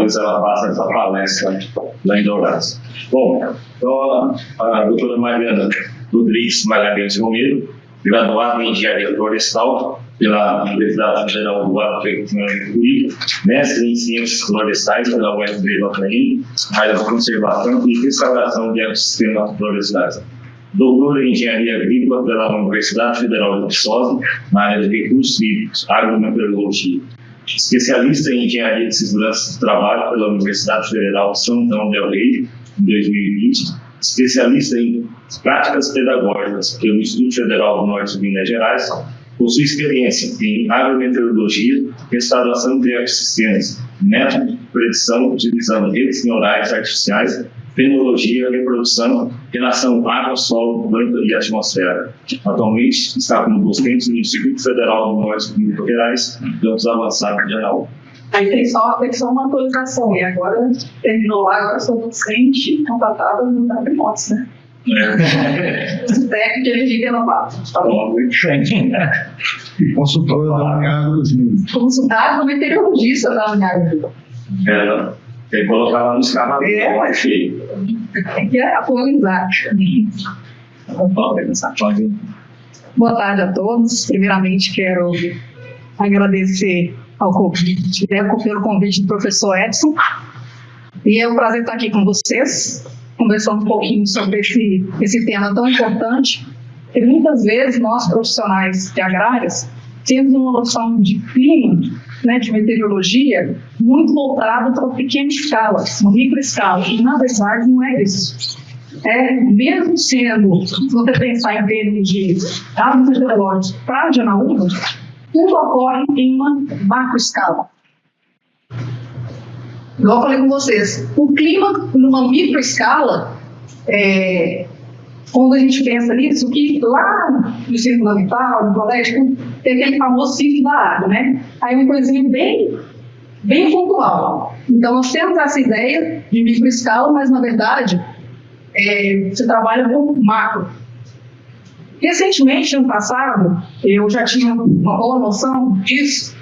depois ela passa essa palestra lá em Dourados. Bom, então a doutora Mariana Rodrigues Magalhães Romero, graduada em Engenharia Florestal pela Universidade Federal do Acre, mestre em Ciências Florestais pela UFB Lotrim, área de conservação e restauração de ecossistemas florestais. Doutora em Engenharia Agrícola pela Universidade Federal de Viçosa, na área de recursos hídricos, agrometeorologia. Especialista em Engenharia de Segurança do Trabalho pela Universidade Federal de São João del Rei, em 2020. Especialista em práticas pedagógicas pelo Instituto Federal do Norte de Minas Gerais. Possui experiência em agrometeorologia, restauração de ecossistemas, método de predição utilizando redes neurais artificiais, fenologia, reprodução, relação água, solo, planta e atmosfera. Atualmente está como docente no Instituto Federal do Norte de Minas Gerais, campus avançado de Anaú. Aí tem só uma atualização, e agora terminou lá, agora sou docente contratada no Dabrimotes, né? O técnico de energia renovada. Tá bom. Consultor da Uniagro. Consultado no meteorologista da Uniagro. Tem que colocar lá nos carros. Mas tem que atualizar. Boa tarde a todos. Primeiramente, quero agradecer ao convite, pelo convite do professor Edson. E é um prazer estar aqui com vocês, conversando um pouquinho sobre esse tema tão importante, que muitas vezes nós, profissionais de agrárias, temos uma noção de clima, né, de meteorologia, muito voltada para pequena escala, uma microescala, e na verdade não é isso. Mesmo sendo, se você pensar em termos de dados meteorológicos para Janaúba, tudo ocorre em uma macroescala. Igual eu falei com vocês, o clima numa microescala, quando a gente pensa nisso, que lá no ensino fundamental, no colégio, tem aquele famoso ciclo da água, né? Aí uma coisinha bem pontual. Então nós temos essa ideia de microescala, mas na verdade você trabalha com macro. Recentemente, ano passado, eu já tinha uma boa noção disso,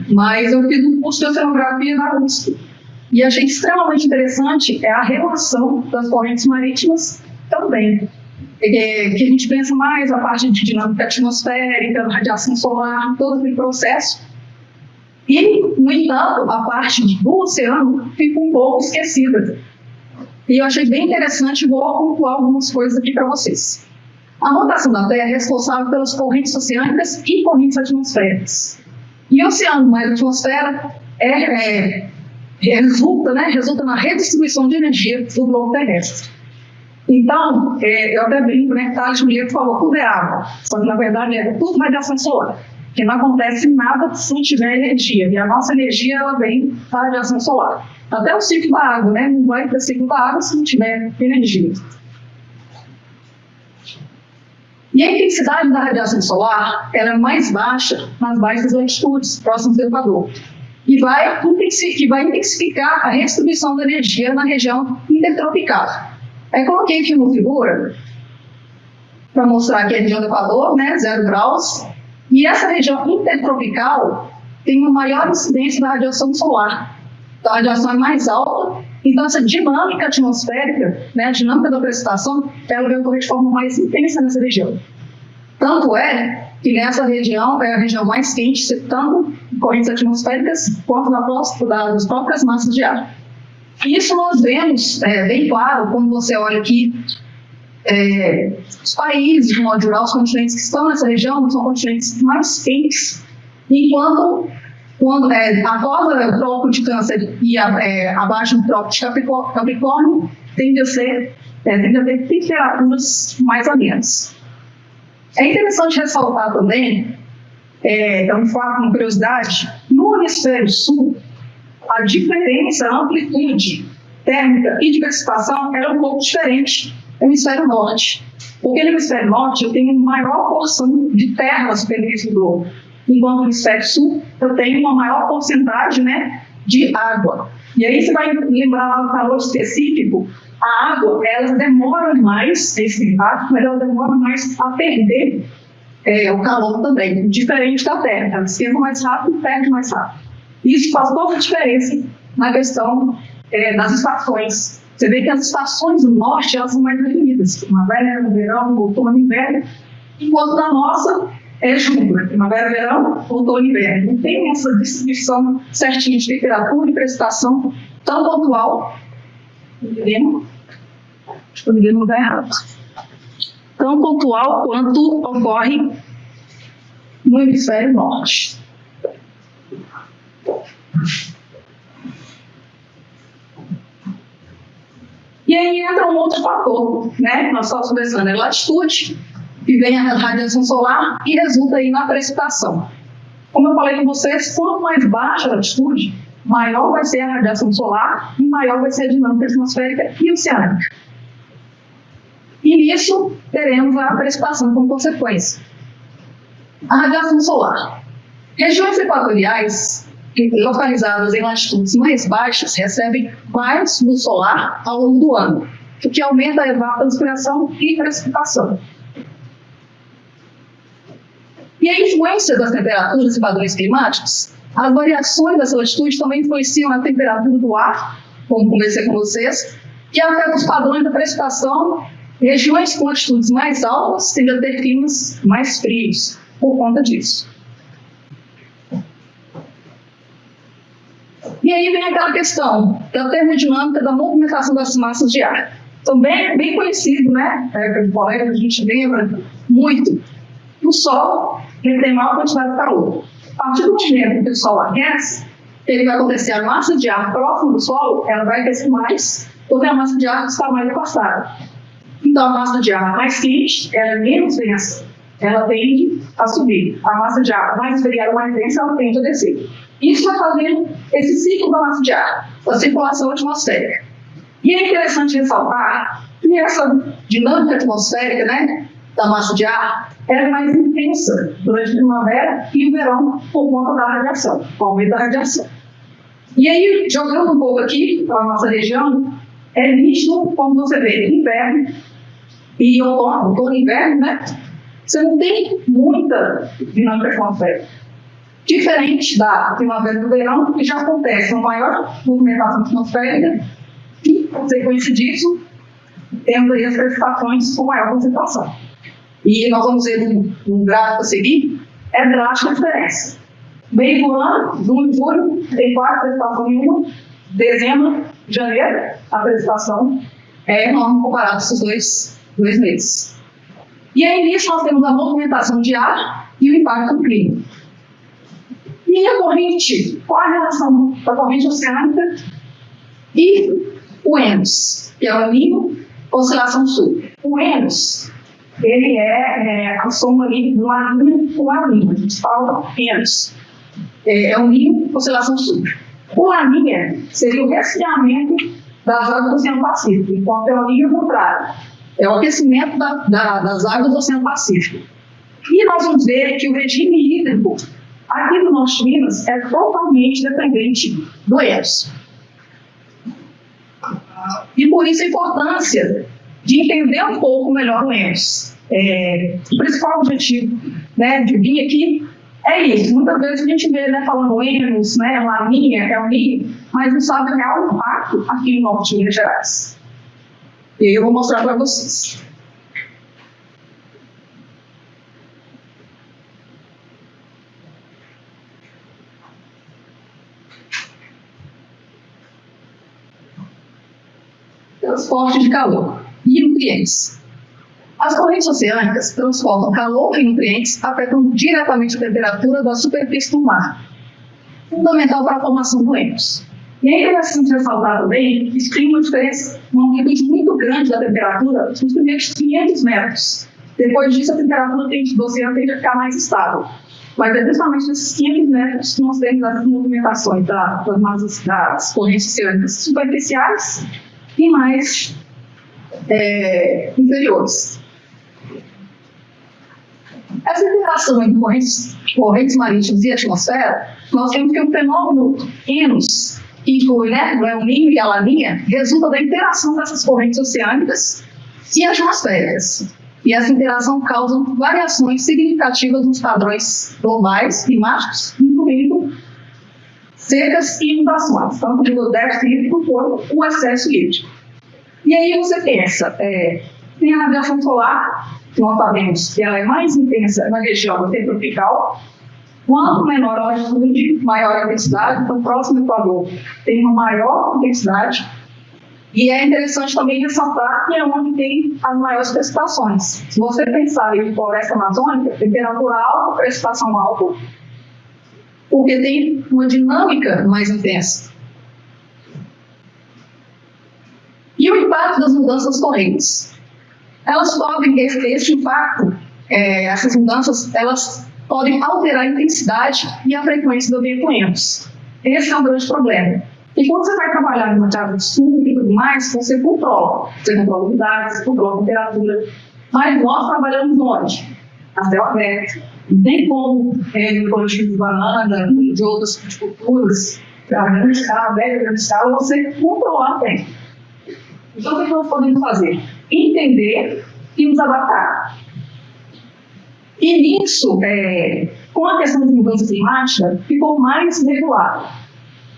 mas eu fiz um curso de oceanografia na USP. E achei extremamente interessante a relação das correntes marítimas também. Que a gente pensa mais a parte de dinâmica atmosférica, radiação solar, todo aquele processo. E, no entanto, a parte do oceano fica um pouco esquecida. E eu achei bem interessante, vou pontuar algumas coisas aqui para vocês. A rotação da Terra é responsável pelas correntes oceânicas e correntes atmosféricas. E o oceano mais a atmosfera resulta na redistribuição de energia do globo terrestre. Então, eu até brinco, né? Thales Julieta falou, tudo é água. Só que, na verdade, é tudo radiação solar. Porque não acontece nada se não tiver energia. E a nossa energia, ela vem da radiação solar. Até o ciclo da água, né? Não vai ter ciclo da água se não tiver energia. E a intensidade da radiação solar ela é mais baixa nas baixas latitudes, próximas do Equador. E vai intensificar a redistribuição da energia na região intertropical. Aí coloquei aqui uma figura para mostrar que a região do Equador, né, 0 graus, e essa região intertropical tem uma maior incidência da radiação solar. Então a radiação é mais alta, então essa dinâmica atmosférica, né, a dinâmica da precipitação, ela vai ocorrer de forma mais intensa nessa região. Tanto é que nessa região é a região mais quente, tanto em correntes atmosféricas quanto nas próprias massas de ar. Isso nós vemos bem claro quando você olha aqui os países, de modo geral, os continentes que estão nessa região são continentes mais quentes, enquanto após o trópico de Câncer e abaixo do trópico de Capricórnio, tende a ter temperaturas mais amenas. É interessante ressaltar também, uma curiosidade, no hemisfério sul, a diferença, a amplitude térmica e de precipitação era um pouco diferente no hemisfério norte. Porque no hemisfério norte eu tenho maior porção de terra na superfície do globo, enquanto no hemisfério sul eu tenho uma maior porcentagem, né, de água. E aí você vai lembrar lá no calor específico, a água ela demora mais, esse impacto, mas ela demora mais a perder o calor também, diferente da terra. Ela esquenta mais rápido e perde mais rápido. Isso faz toda a diferença na questão das estações. Você vê que as estações do norte, elas são mais definidas. Primavera, verão, outono, inverno. Enquanto na nossa é junho, primavera, verão, outono e inverno. Não tem essa distribuição certinha de temperatura e precipitação tão pontual. Entendeu? Estou me no lugar errado. Tão pontual quanto ocorre no hemisfério norte. E aí entra um outro fator, né? Nós estamos conversando, é latitude, que vem a radiação solar e resulta aí na precipitação. Como eu falei com vocês, quanto mais baixa a latitude, maior vai ser a radiação solar e maior vai ser a dinâmica atmosférica e oceânica. E nisso teremos a precipitação como consequência. A radiação solar. Regiões equatoriais localizadas em latitudes mais baixas recebem mais luz solar ao longo do ano, o que aumenta a evapotranspiração e precipitação. E a influência das temperaturas e padrões climáticos, as variações dessa latitude também influenciam a temperatura do ar, como conversei com vocês, e afetam os padrões da precipitação. Regiões com altitudes mais altas tendem a ter climas mais frios por conta disso. E aí vem aquela questão da termodinâmica da movimentação das massas de ar. Também bem conhecido, né? A gente lembra muito. O Sol tem maior quantidade de calor. A partir do momento que o Sol aquece, ele vai acontecer a massa de ar próxima do solo, ela vai aquecer mais, porque a massa de ar está mais afastada. Então, a massa de ar mais quente, ela é menos densa, ela tende a subir. A massa de ar mais esfriada, mais densa, ela tende a descer. Isso vai fazendo esse ciclo da massa de ar, da circulação atmosférica. E é interessante ressaltar que essa dinâmica atmosférica, né, da massa de ar, ela é mais intensa durante a primavera e o verão por conta da radiação, o aumento da radiação. E aí, jogando um pouco aqui para a nossa região, é nítido como você vê inverno e outono e inverno, né? Você não tem muita dinâmica atmosférica. Diferente da primavera e do verão, que já acontece uma maior movimentação atmosférica e, por consequência disso, temos aí as precipitações com maior concentração. E nós vamos ver no gráfico a seguir, é drástica a diferença. Meio do ano, junho e julho, tem quase precipitação nenhuma. Dezembro, janeiro, a precipitação é enorme comparado com esses dois meses. E aí nisso nós temos a movimentação de ar e o impacto do clima. E a corrente, qual a relação da corrente oceânica e o ENS, que é o El Niño, oscilação sul. O ENS, ele é a soma ali do La Niña com o El Niño. A gente fala ENS. É o Niño, oscilação sul. O La Niña seria o resfriamento das águas do Oceano Pacífico, enquanto o El Niño é o contrário. É o aquecimento das águas do Oceano Pacífico. E nós vamos ver que o regime hídrico aqui no norte de Minas é totalmente dependente do ENS. E por isso a importância de entender um pouco melhor o ENS. O principal objetivo, né, de vir aqui é isso. Muitas vezes a gente vê, né, falando ENS, né, La Niña, El Niño, mas não sabe o real impacto aqui no norte de Minas Gerais. E aí eu vou mostrar para vocês. Transporte de calor e nutrientes. As correntes oceânicas transportam calor e nutrientes, afetando diretamente a temperatura da superfície do mar, fundamental para a formação do ENS. E é interessante ressaltar também que tem uma diferença, uma amplitude muito grande da temperatura nos primeiros 500 metros. Depois disso, a temperatura do oceano tende a ficar mais estável. Mas é justamente nesses 500 metros que nós temos as movimentações das correntes oceânicas superficiais e mais inferiores. Essa interação entre correntes marítimas e atmosfera, nós temos que o fenômeno ENS, que inclui, né, o El Niño e a La Niña, resulta da interação dessas correntes oceânicas e atmosféricas. E essa interação causa variações significativas nos padrões globais climáticos, incluindo secas e inundações, tanto pelo déficit hídrico quanto o excesso hídrico. E aí você pensa, tem a radiação solar, que nós sabemos que ela é mais intensa na região tropical. Quanto menor a altitude, maior a intensidade, então próximo ao Equador tem uma maior intensidade. E é interessante também ressaltar que é onde tem as maiores precipitações. Se você pensar em floresta amazônica, temperatura alta, precipitação alta, porque tem uma dinâmica mais intensa. E o impacto das mudanças correntes? Elas podem, esse impacto, essas mudanças, elas podem alterar a intensidade e a frequência de eventos. Esse é um grande problema. E quando você vai trabalhar em uma casa de estudo e tudo mais, você controla. Você controla a umidade, você controla a temperatura. Mas nós trabalhamos onde? A céu aberto. Não tem como, no coletivo de banana, de outras culturas, a grande escala, a grande escala, você controlar bem. Então, o que nós podemos fazer? Entender e nos adaptar. E nisso, com a questão de mudança climática, ficou mais regular.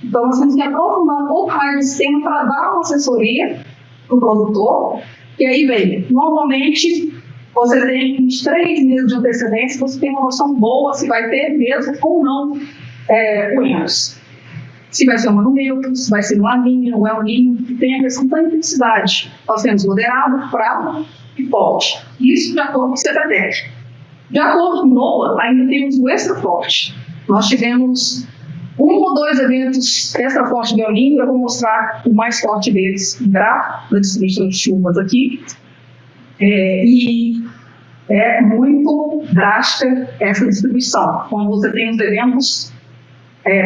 Então, nós temos que aprofundar um pouco mais esse tema para dar uma assessoria para o produtor. E aí vem, normalmente, você tem uns 3 meses de antecedência, você tem uma noção boa se vai ter mesmo ou não o ENS. Se vai ser um ano neutro, se vai ser um laninha, um El Niño, que tem a questão da intensidade. Nós temos moderado, fraco e forte. Isso de acordo com o CPTEC. De acordo com o NOAA, ainda temos o extra forte. Nós tivemos 1 ou 2 eventos extra fortes de El Niño. Eu vou mostrar o mais forte deles em gráfico, na distribuição de chuvas aqui. E é muito drástica essa distribuição, quando você tem os eventos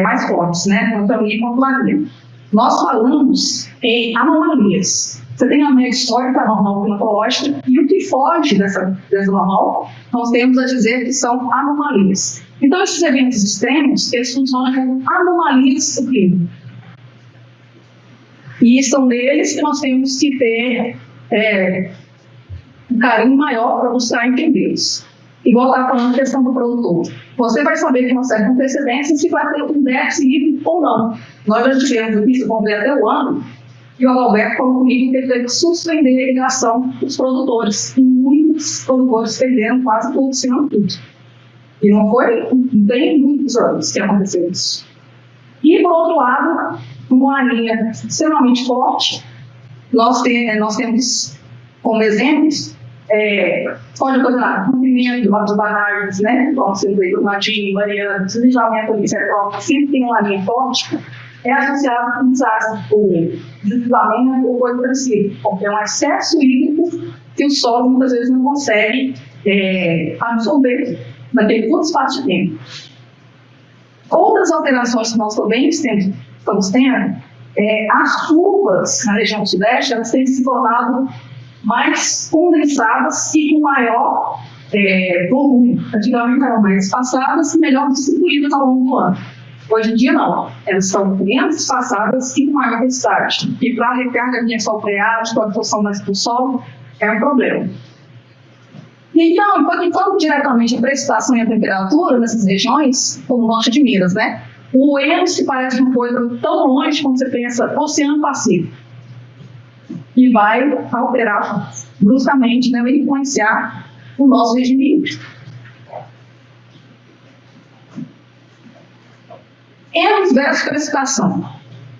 mais fortes, né? Tanto El Niño quanto Laninha. Nós falamos em anomalias. Você tem a média histórica, normal climatológica, e o que foge dessa normal, nós temos a dizer que são anomalias. Então, esses eventos extremos, eles funcionam como anomalias do clima. E são neles que nós temos que ter um carinho maior para buscar entendê-los. Igual eu estava falando a questão do produtor. Você vai saber com uma certa antecedência se vai ter um déficit hídrico ou não. Nós já tivemos isso, vamos ver até o ano, e o Alberto falou comigo que teve que suspender a irrigação dos produtores. E muitos produtores perderam quase tudo, se não tudo. E não tem muitos anos que aconteceu isso. E, por outro lado, uma linha extremamente forte, nós temos como exemplos, pode ocasionar rompimento de barragens, né? Como você vê, Brumadinho, Mariana, deslizamento ali, sempre tem uma linha forte, é associado com desastre, deslizamento ou coisa parecida, porque é um excesso hídrico que o solo muitas vezes não consegue absorver naquele curto espaço de tempo. Outras alterações que nós também estamos tendo, as chuvas na região sudeste, elas têm se tornado mais condensadas e com maior volume. Antigamente eram mais espaçadas e melhor distribuídas ao longo do ano. Hoje em dia não, elas estão menos espaçadas e com maior intensidade. E para a recarga de sol freático, a absorção do solo, é um problema. Então, impactando diretamente a precipitação e a temperatura nessas regiões, como o norte de Minas, né? O ENS parece uma coisa tão longe quando você pensa Oceano Pacífico. E vai alterar bruscamente, né? Vai influenciar o nosso regime hídrico. ENS versus precipitação.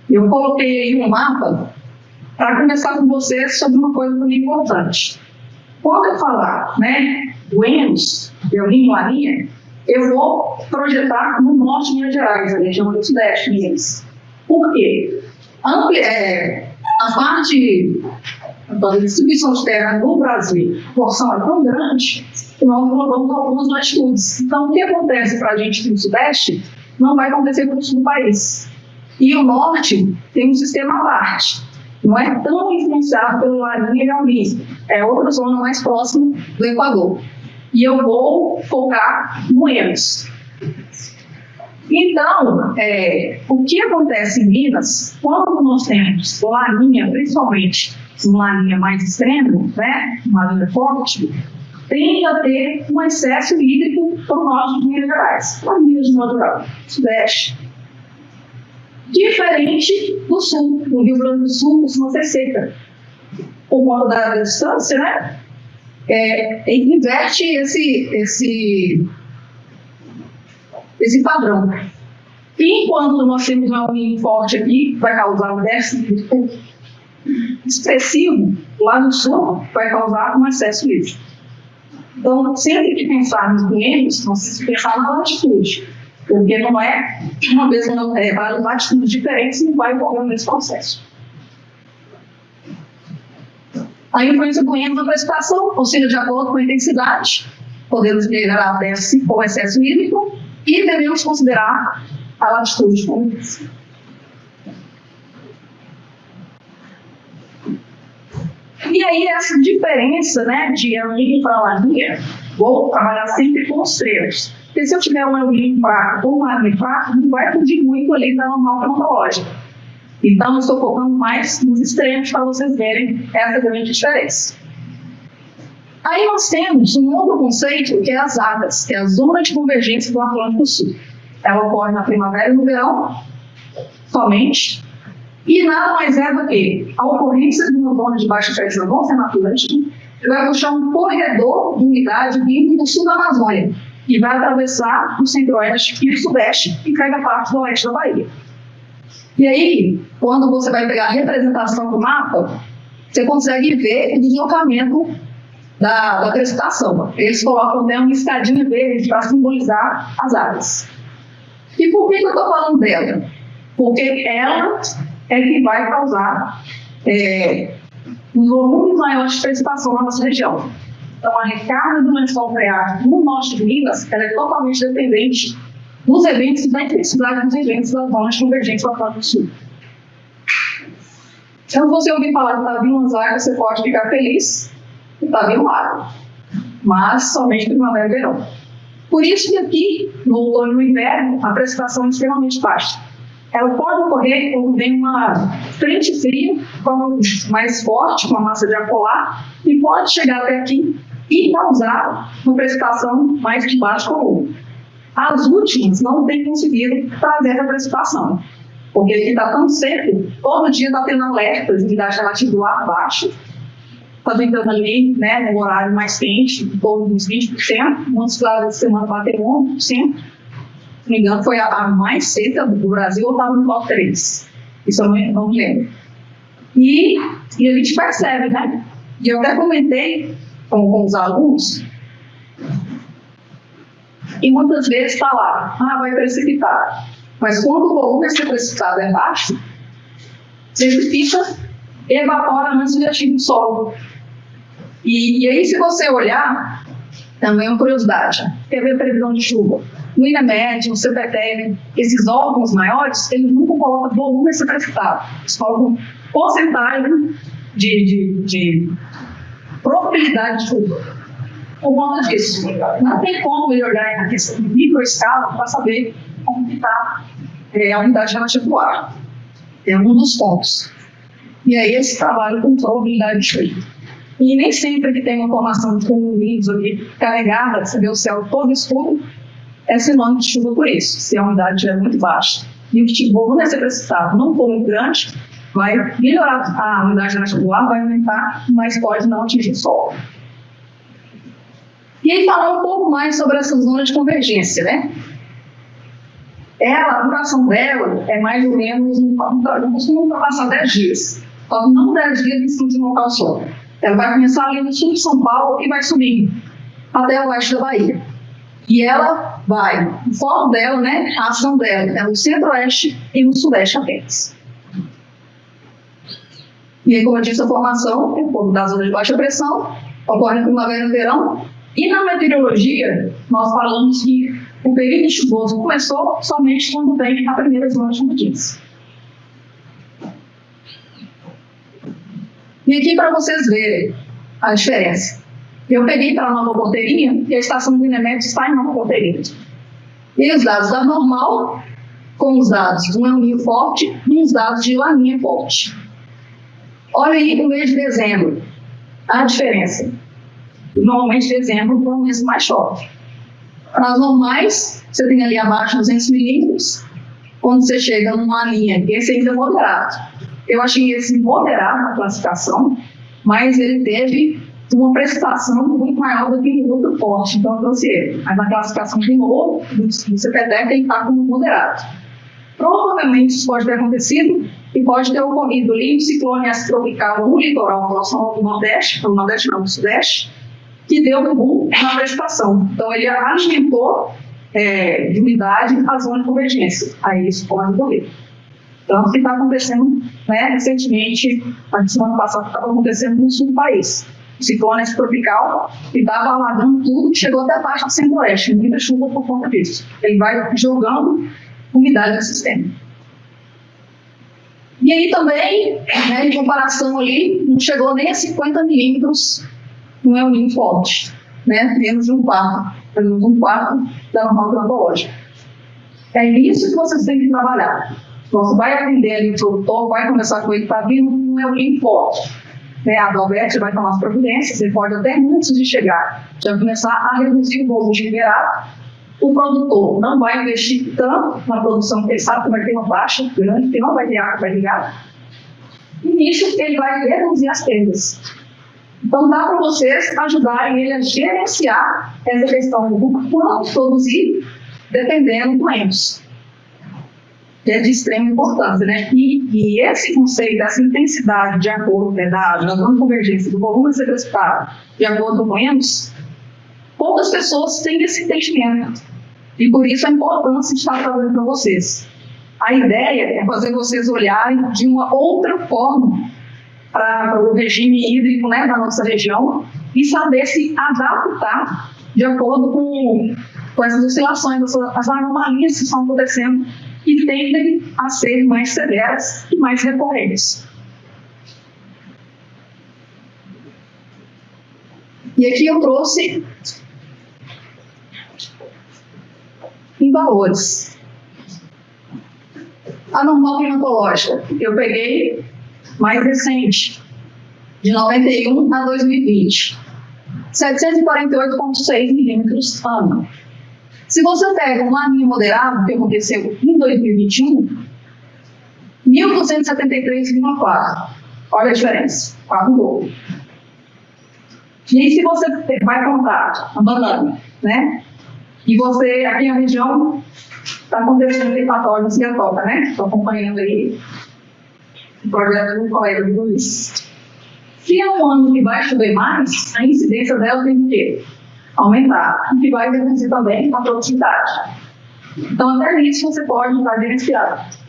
Eu coloquei aí um mapa para conversar com vocês sobre uma coisa muito importante. Quando eu falar, né, do ENS, El Niño, Laninha, eu vou projetar no norte de Minas Gerais, a região do sudeste de Minas. Por quê? A parte da distribuição de terra no Brasil, a porção é tão grande que nós colocamos algumas latitudes. Então, o que acontece para a gente no sudeste não vai acontecer para o sul do país. E o norte tem um sistema à parte. Não é tão influenciado pelo Laninha e El Niño. É outra zona mais próxima do Equador. E eu vou focar no ENS. Então, o que acontece em Minas, quando nós temos Laninha, principalmente uma Laninha mais extrema, né, uma Laninha forte, tende a ter um excesso hídrico para o norte de Minas Gerais, para Minas de modo geral, sudeste. Diferente do sul. No Rio Grande do Sul costuma ser seca. Por conta da distância, né? Inverte esse padrão. E enquanto nós temos um El Niño forte aqui, vai causar um déficit expressivo, lá no sul vai causar um excesso hídrico. Então, sempre que pensarmos em erros, nós temos que pensar na latitude, porque não é uma vez para latitudes diferentes não vai ocorrer nesse processo. A influência do erro na precipitação, ou seja, de acordo com a intensidade, podemos gerar déficit ou excesso hídrico e devemos considerar a latitude como isso. E aí, essa diferença, né, de El Niño para La Niña, vou trabalhar sempre com os trechos. Porque se eu tiver um El Niño fraco ou um La Niña fraco, não vai fugir muito ali da normal climatológica. Então, eu estou focando mais nos extremos para vocês verem essa grande diferença. Aí nós temos um outro conceito que é as ADAS, que é a Zona de Convergência do Atlântico Sul. Ela ocorre na primavera e no verão, somente. E nada mais é do que a ocorrência de uma zona de baixa pressão no Oceano Atlântico, que vai puxar um corredor de umidade vindo do sul da Amazônia, e vai atravessar o centro-oeste e o sudeste, e pega parte do oeste da Bahia. E aí, quando você vai pegar a representação do mapa, você consegue ver o deslocamento da precipitação. Eles colocam até uma escadinha verde para simbolizar as áreas. E por que eu estou falando dela? Porque ela é que vai causar um volume maior de precipitação na nossa região. Então, a recarga do lençol freático no norte de Minas ela é totalmente dependente dos eventos e da intensidade dos eventos das zonas convergentes do Atlântico Sul. Então, se você ouvir falar que está vindo umas águas, você pode ficar feliz, está vindo água, mas somente primavera e verão. Por isso que aqui, no outono e no inverno, a precipitação é extremamente baixa. Ela pode ocorrer quando vem uma frente fria, mais forte, com uma massa de ar polar, e pode chegar até aqui e causar uma precipitação mais de baixo comum. As últimas não têm conseguido trazer essa precipitação, porque aqui está tão seco, todo dia está tendo alertas de umidade relativa do ar baixo, está ventando ali, né, no horário mais quente, em torno de uns 20%, muitos claros de semana bateram 11%, se não me engano foi a mais seca do Brasil, ou estava no top 3, isso eu não me lembro. E a gente percebe, né, e eu até comentei com os alunos, e muitas vezes está lá, vai precipitar. Mas quando o volume a ser precipitado é baixo, precipita e evapora antes de atingir o solo. E aí, se você olhar, também é uma curiosidade, quer ver a previsão de chuva? No INEMED, no CPTEL, esses órgãos maiores, eles nunca colocam volume a ser precipitado. Eles colocam porcentagem de probabilidade de chuva. Por conta disso, não tem como ele olhar na questão de microescala para saber como está a umidade relativa do ar. É um dos pontos. E aí esse trabalho com probabilidade de chuva. E nem sempre que tem uma formação de cumulonimbus ali carregada, você vê o céu todo escuro, é sinônimo de chuva por isso, se a umidade estiver muito baixa. E o volume a ser precipitado não for muito grande, vai melhorar a umidade relativa do ar, vai aumentar, mas pode não atingir o solo. E aí falar um pouco mais sobre essa zona de convergência, né? A duração dela é mais ou menos, não costuma passar 10 dias. Só que não 10 dias em cima de um local só. Ela vai começar ali no sul de São Paulo e vai subir até o oeste da Bahia. E ela vai, o foco dela, né, a ação dela é no centro-oeste e no sudeste apenas. E aí, como eu disse, a formação é um pouco da zona de baixa pressão, ocorre na primavera e no verão. E na meteorologia, nós falamos que o período chuvoso começou somente quando vem a primeira zona de convergência. E aqui para vocês verem a diferença. Eu peguei para a Nova Ponteirinha e a estação do INEMED está em Nova Ponteirinha. E os dados da normal com os dados de um El Niño forte e os dados de La Niña forte. Olha aí no mês de dezembro a diferença. Normalmente dezembro é um mês mais chove. Para as normais, você tem ali abaixo 200 milímetros quando você chega numa linha, esse ainda é moderado. Eu achei esse moderado na classificação, mas ele teve uma prestação muito maior do que o outro forte, então eu trouxe ele. Mas na classificação de novo, do CPTEC, ele está como moderado. Provavelmente isso pode ter acontecido e pode ter ocorrido ali um ciclone tropical no litoral próximo do Nordeste, no Nordeste não, no Sudeste, que deu um boom na precipitação. Então ele alimentou de umidade a zona de convergência. Aí isso pode ocorrer. Então, o que está acontecendo, né, recentemente, a semana passada, estava acontecendo no sul do país. O ciclone tropical estava alagando tudo, chegou até a parte do centro-oeste, muita chuva por conta disso. Ele vai jogando umidade no sistema. E aí também, né, em comparação ali, não chegou nem a 50 milímetros no El Niño forte, né, menos de um quarto da normal climatológica. É isso que vocês têm que trabalhar. Você vai atender ali o produtor, vai conversar com ele para vir um El Niño forte. A Adalberto vai tomar as providências, você pode até antes de chegar, já começar a reduzir o volume liberado. O produtor não vai investir tanto na produção, porque ele sabe que vai ter uma baixa grande, que não vai ter água para ligar. E nisso ele vai reduzir as perdas. Então dá para vocês ajudarem ele a gerenciar essa questão do quanto produzir, dependendo do ênfase. Que é de extrema importância, né? E esse conceito, essa intensidade de acordo da convergência do volume a ser precipitado de acordo com o ênfase, poucas pessoas têm esse entendimento. E por isso a importância de estar trazendo para vocês. A ideia é fazer vocês olharem de uma outra forma para o regime hídrico, né, da nossa região e saber se adaptar de acordo com essas oscilações, as anomalias que estão acontecendo e tendem a ser mais severas e mais recorrentes. E aqui eu trouxe em valores. A normal climatológica, eu peguei mais recente, de 91 a 2020, 748,6 milímetros ano. Se você pega um laninho moderado, que aconteceu em 2021, 1.273,4. Olha a diferença, quase um dobro. E aí, se você vai contar a banana, né? E você, aqui na região, está acontecendo em patógenos que toca, né? Estou acompanhando aí o projeto do colega do Luiz. Se é um ano que vai chover mais, a incidência dela tem que aumentar, o que vai reduzir também a produtividade. Então, até nisso você pode estar gerenciado.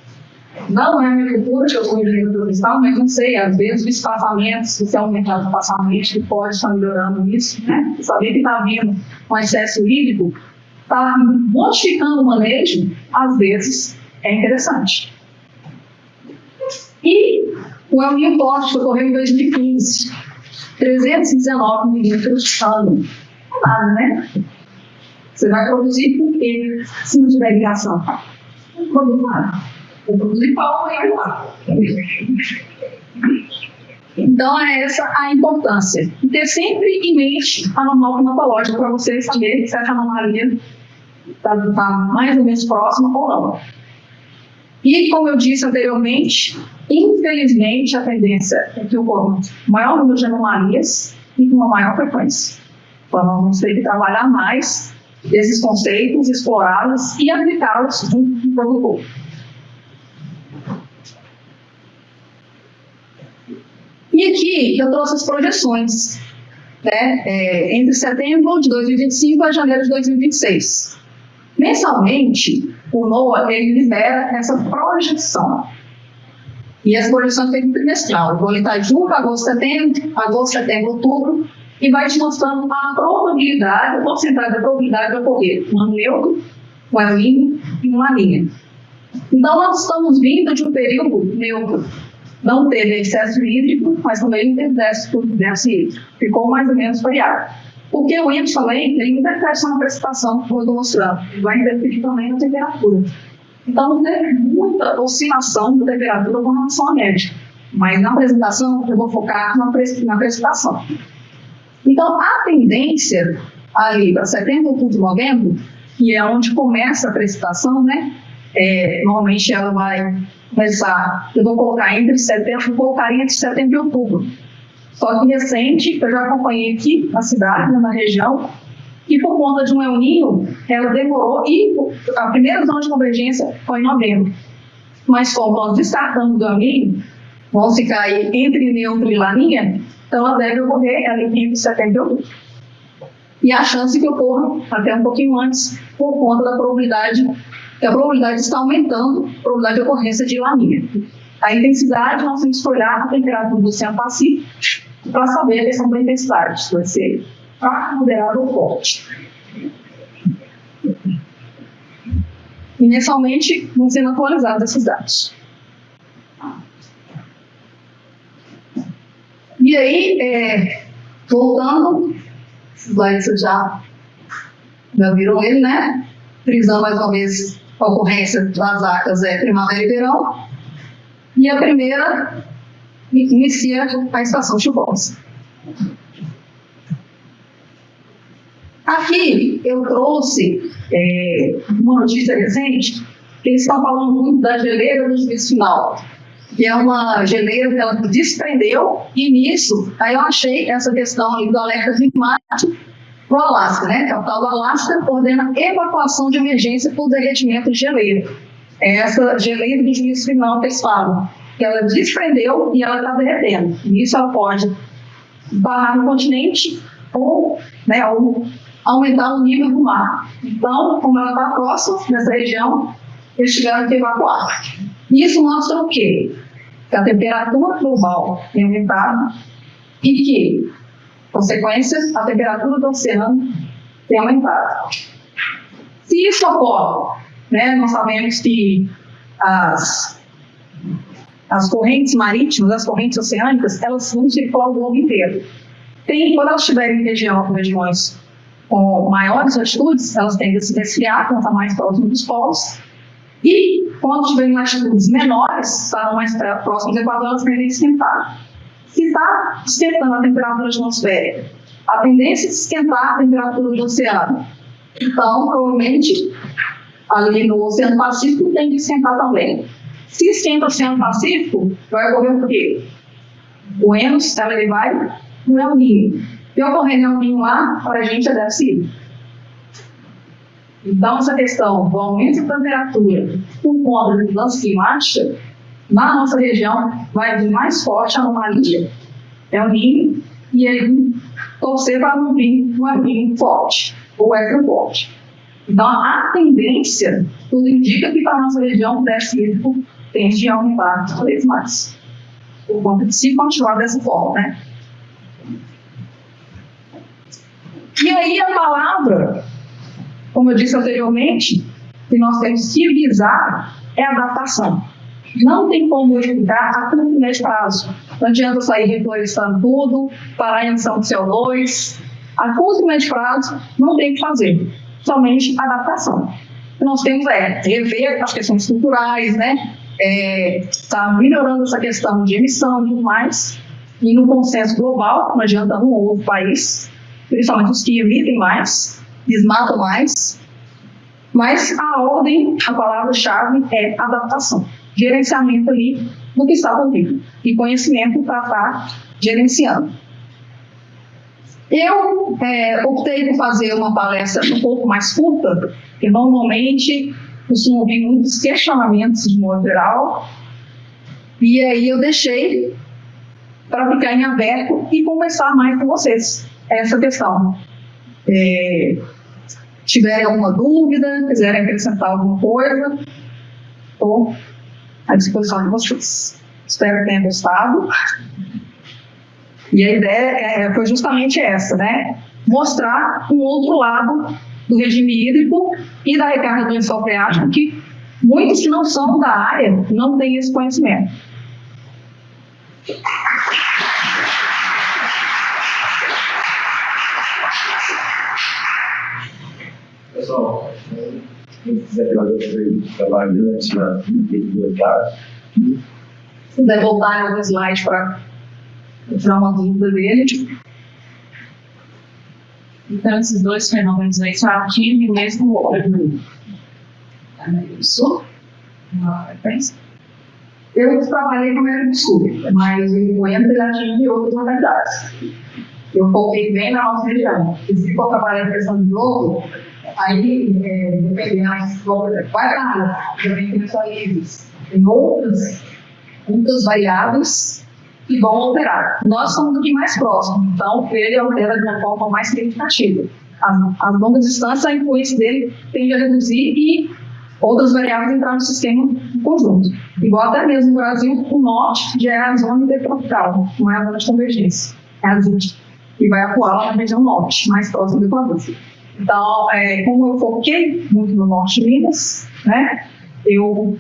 Não é a minha cultura, que eu sou engenheiro florestal, mas não sei, às vezes o espaçamento, se você aumentar o espaçamento, que pode estar melhorando isso, né? Saber que está vindo um excesso hídrico, está modificando o manejo, às vezes é interessante. E o El Niño forte que ocorreu em 2015, 319 milímetros ano. Nada, né? Você vai produzir por quê? Se não tiver ligação. Não produz nada. Vou produzir pau e lá. Então, é essa a importância. E ter sempre em mente a normal climatológica para você saber se essa anomalia está mais ou menos próxima ou não. E, como eu disse anteriormente, infelizmente a tendência é que ocorra maior número de anomalias e com uma maior frequência. Então, nós vamos ter que trabalhar mais esses conceitos, explorá-los e aplicá-los junto com o produtor. E aqui eu trouxe as projeções, né, entre setembro de 2025 a janeiro de 2026. Mensalmente, o NOAA ele libera essa projeção. E as projeções têm trimestral. Eu vou listar julho, agosto, setembro, outubro, e vai te mostrando a probabilidade, a porcentagem da probabilidade de ocorrer um ano neutro, um El Niño e uma La Niña. Então, nós estamos vindo de um período neutro. Não teve excesso hídrico, mas também não teve déficit hídrico. Ficou mais ou menos variável. Porque o índice também, ele interfere na precipitação, como eu estou mostrando. Ele vai interferir também na temperatura. Então, não teve muita oscilação da temperatura com relação à média. Mas na apresentação, eu vou focar na precipitação. Então, a tendência ali para setembro, outubro, novembro, que é onde começa a precipitação, né? Normalmente ela vai começar, eu vou colocar entre setembro, colocaria entre setembro e outubro. Só que recente, eu já acompanhei aqui na cidade, na região, e por conta de um El Niño, ela demorou, e a primeira zona de convergência foi em novembro. Mas como nós descartamos o El Niño, vamos ficar aí entre neutro e laninha, então ela deve ocorrer ali entre setembro e outubro. E a chance que ocorra até um pouquinho antes, por conta da probabilidade, que a probabilidade está aumentando, a probabilidade de ocorrência de laninha. A intensidade, nós temos que olhar a temperatura do Oceano Pacífico para saber a questão da intensidade, se vai ser fraco, moderado ou forte. E mensalmente vão sendo atualizados esses dados. E aí, voltando, vocês já viram ele, né? Frisando mais uma vez a ocorrência das ACAs primavera e verão. E a primeira inicia a estação chuvosa. Aqui eu trouxe uma notícia recente, que eles estão falando muito da geleira do juízo final, que é uma geleira que ela desprendeu, e nisso, aí eu achei essa questão ali do alerta climático para o Alasca, né? A capital do Alasca ordena evacuação de emergência por derretimento de geleira. É essa geleira do juízo final que eles falam, que ela desprendeu e ela está derretendo. E isso ela pode barrar no continente ou aumentar o nível do mar. Então, como ela está próxima nessa região, eles tiveram que evacuar. Isso mostra o quê? Que a temperatura global tem aumentado e que, consequência, a temperatura do oceano tem aumentado. Se isso ocorre, nós sabemos que as correntes marítimas, as correntes oceânicas, elas vão circular o globo inteiro. Quando elas estiverem em regiões com maiores altitudes, elas tendem a se resfriar, quando está mais próximo dos polos. E quando estiverem em latitudes menores, estarão mais próximos do Equador, elas tendem a esquentar. Se está esquentando a temperatura atmosférica, a tendência de esquentar a temperatura do oceano. Então, provavelmente, ali no Oceano Pacífico tem que esquentar também. Se esquenta o Oceano Pacífico, vai ocorrer o quê? O Enos, ele vai no El Niño. Se ocorrer El Niño lá, para a gente é decisivo. Então, essa questão do aumento da temperatura por conta da mudança climática, na nossa região, vai vir mais forte a anomalia. El Niño, e aí torcer para não vir um El Niño forte, ou extra forte. Então, a tendência, tudo indica que para a nossa região, o déficit tende a aumentar cada vez mais. Por conta de se continuar dessa forma, né? E aí a palavra, como eu disse anteriormente, que nós temos que visar é a adaptação. Não tem como evitar a curto e médio prazo. Não adianta sair reflorestando tudo, parar em emissão de CO2. A curto e médio prazo não tem o que fazer, somente adaptação. O que nós temos rever as questões estruturais, está melhorando essa questão de emissão e tudo mais, e no consenso global, não adianta um outro país, principalmente os que emitem mais, desmatam mais, mas a ordem, a palavra-chave é adaptação, gerenciamento ali do que está por vir, e conhecimento para estar gerenciando. Eu optei por fazer uma palestra um pouco mais curta, porque normalmente costumo ouvir muitos questionamentos de modo geral, e aí eu deixei para ficar em aberto e conversar mais com vocês essa questão. Tiverem alguma dúvida, quiserem acrescentar alguma coisa, estou à disposição de vocês. Espero que tenham gostado. E a ideia foi justamente essa, mostrar um outro lado do regime hídrico e da recarga do lençol freático, que muitos que não são da área não têm esse conhecimento. Pessoal, quem quiser fazer o trabalho durante a tarde. Se puder voltar em algum slide para tirar uma dúvida dele. Então, esses dois fenômenos aí são ativo e mesmo isso. Eu trabalhei com médico sul, mas em Goiânia ele atinge outras localidades. Eu foquei bem na nossa região. E se for trabalhar em questão de novo, aí, dependendo, vai para a área, também tem só livres. Tem outras variáveis que vão alterar. Nós somos aqui mais próximos, então ele altera de uma forma mais significativa. As longas distâncias, a influência dele tende a reduzir e outras variáveis entrar no sistema conjunto. Igual até mesmo no Brasil, o norte já é a zona intertropical, não é a zona de convergência. É a zona que vai atuar lá na região norte, mais próxima do Equador. Então, como eu foquei muito no norte de Minas, né, eu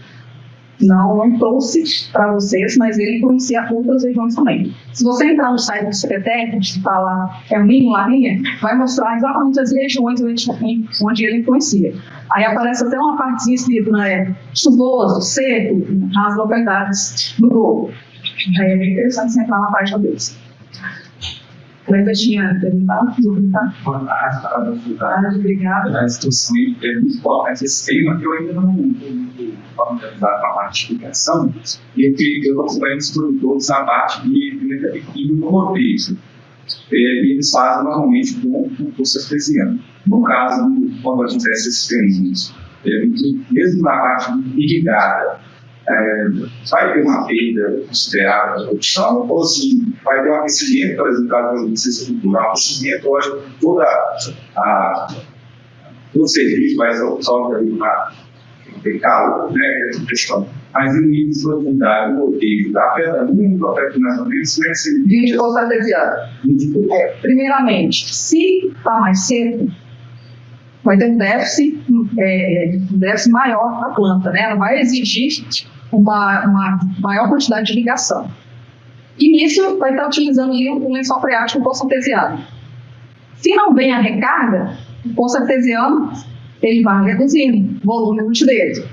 não trouxe para vocês, mas ele influencia outras regiões também. Se você entrar no site do CPTEC, que está lá, é o mínimo Larinha, vai mostrar exatamente as regiões onde ele influencia. Aí aparece até uma partezinha escrita, né, chuvoso, seco, as localidades do globo. Aí é bem interessante você entrar na página deles. Mas eu tinha perguntado, obrigada. A instituição é muito importante esse tema que eu ainda não familiarizado com a parte de educação, e que eu acompanho os produtores a parte de roteiro. Eles fazem normalmente com o curso artesiano. No caso, quando a gente tem esses termos, mesmo na parte irrigada, vai ter uma perda considerável da produção, ou assim, vai ter um aquecimento, por exemplo, caso não seja cultural, o aquecimento, hoje, todo o serviço vai ser só ali para ter calor, né, essa questão. Mas em nível de profundidade, o roteiro, afeta muito, afeta mais ou menos, né, se... De curso artesiano. Primeiramente, se está mais seco, vai ter um déficit maior na planta, né? Ela vai exigir uma maior quantidade de ligação. E nisso vai estar utilizando ali um lençol freático com poço artesiano. Se não vem a recarga, o poço artesiano ele vai reduzindo o volume útil dele.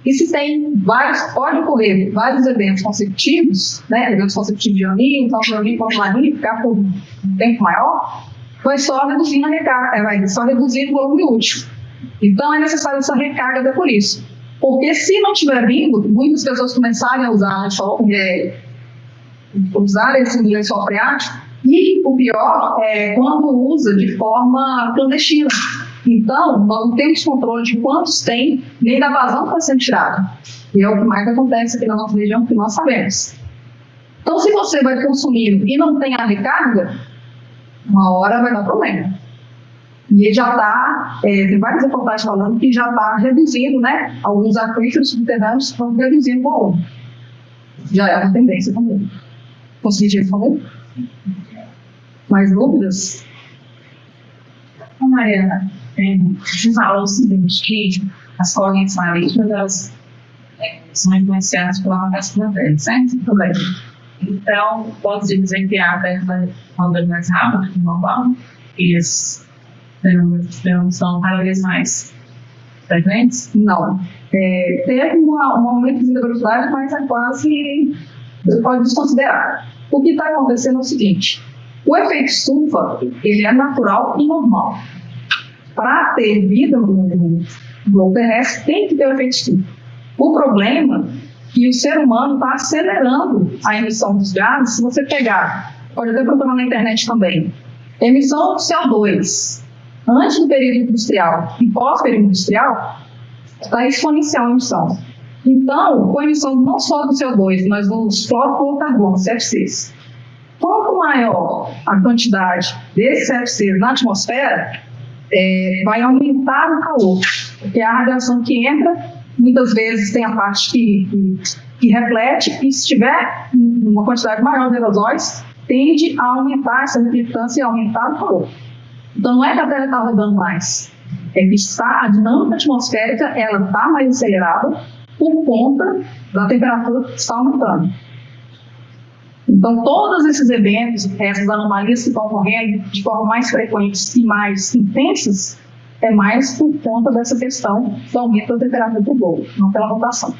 E se tem pode ocorrer vários eventos consecutivos, né? Eventos consecutivos de aninho, então o aninho pode ficar por um tempo maior, vai só reduzindo a recarga, vai só reduzindo o volume útil. Então é necessário essa recarga por isso. Porque se não tiver vindo, muitas pessoas começarem a usar esse lençol freático, e o pior é quando usa de forma clandestina. Então, nós não temos controle de quantos tem, nem da vazão que está sendo tirada. E é o que mais acontece aqui na nossa região, que nós sabemos. Então, se você vai consumir e não tem a recarga, uma hora vai dar problema. E ele já está, tem várias reportagens falando que já está reduzindo, né? Alguns aquíferos subterrâneos estão reduzindo o volume. Já é uma tendência também. Consegui responder? Mais dúvidas? Mariana, você falou o seguinte, que as correntes marítimas, elas são influenciadas pela mudança da terra, certo? Também. Então, pode dizer que a terra anda mais rápido que o normal, e esses fenômenos são cada vez mais frequentes? Não. Teve um aumento da velocidade, mas é quase, você pode desconsiderar. O que está acontecendo é o seguinte, o efeito estufa, ele é natural e normal. Para ter vida no globo terrestre, tem que ter o efeito estufa. O problema é que o ser humano está acelerando a emissão dos gases. Se você pegar, pode até procurar na internet também, emissão de CO2 antes do período industrial e pós-período industrial, está exponencial a emissão. Então, com a emissão não só do CO2, mas dos fluorofluorocarbonos, CFCs, quanto maior a quantidade desses CFCs na atmosfera, vai aumentar o calor, porque a radiação que entra, muitas vezes tem a parte que reflete, e se tiver uma quantidade maior de aerosóis, tende a aumentar essa reflectância e aumentar o calor. Então não é que a Terra está rodando mais, é que a dinâmica atmosférica ela está mais acelerada por conta da temperatura que está aumentando. Então, todos esses eventos, essas anomalias que estão ocorrendo de forma mais frequentes e mais intensas, é mais por conta dessa questão do aumento da temperatura do globo, não pela rotação.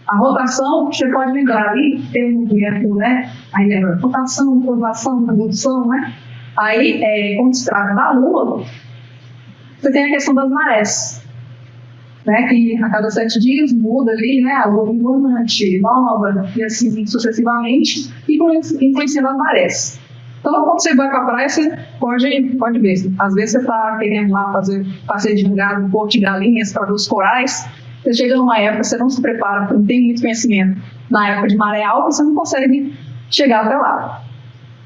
A rotação, você pode lembrar ali, tem um movimento, né? Aí lembra rotação, curvação, revolução, né? Aí, quando se trata da Lua, você tem a questão das marés. né, que a cada 7 dias muda ali, né, a lua minguante, nova, e assim sucessivamente, e influenciando as marés. Então, quando você vai para a praia, você pode ver. Às vezes você está querendo lá fazer passeio de gado, porto de galinhas, para ver os corais. Você chega numa época, você não se prepara, não tem muito conhecimento. Na época de maré alta, você não consegue chegar até lá.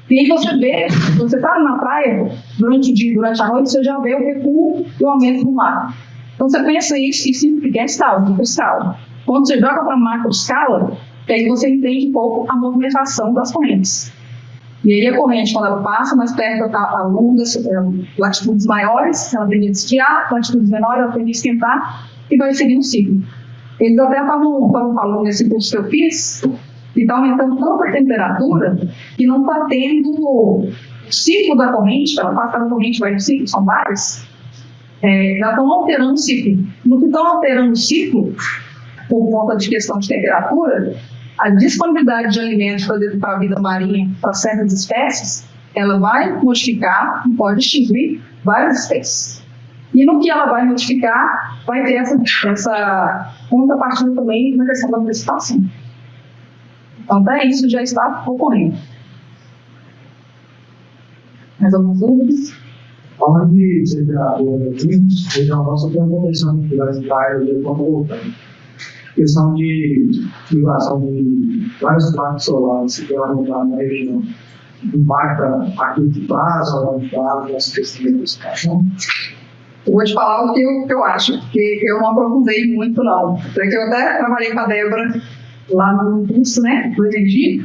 E aí você vê, você está na praia, durante o dia, durante a noite, você já vê o recuo e o aumento do mar. Então você pensa isso e simplifica escala. Quando você joga para macro escala, aí você entende um pouco a movimentação das correntes. E aí a corrente, quando ela passa mais perto da lua, latitudes maiores, ela tende a esfriar, latitudes menores, ela tende a esquentar, e vai seguir um ciclo. Eles até estavam falando nesse curso que eu fiz, que está aumentando tanto a temperatura, que não está tendo o ciclo da corrente, ela passa da corrente, vai no ciclo, são vários, já estão alterando o ciclo. No que estão alterando o ciclo, por conta de questão de temperatura, a disponibilidade de alimentos para a vida marinha, para certas espécies, ela vai modificar e pode extinguir várias espécies. E no que ela vai modificar, vai ter essa contrapartida também na questão da precipitação. Então, até isso já está ocorrendo. Mais algumas dúvidas? Falando de temperatura, só tem uma questão que vai estar voltando. Questão de ligação de vários parques solares que vão aumentar na região. Impacta a curto prazo, a longo prazo, essa questão de classificação? Eu vou te falar o que eu acho, porque eu não aprofundei muito, não. Porque eu até trabalhei com a Débora lá no curso, né, do Energia,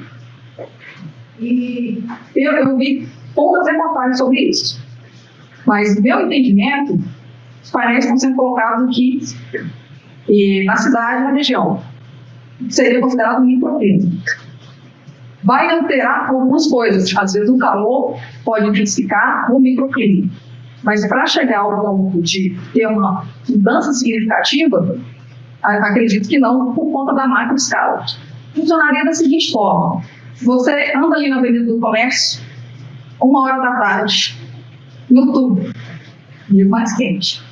e eu vi poucas reportagens sobre isso. Mas, meu entendimento, os painéis estão sendo colocados aqui na cidade, na região. Seria considerado um microclima. Vai alterar algumas coisas. Às vezes o calor pode intensificar o microclima. Mas para chegar ao ponto de ter uma mudança significativa, acredito que não, por conta da macro escala. Funcionaria da seguinte forma: você anda ali na Avenida do Comércio, 1h da tarde, em outubro, dia mais quente.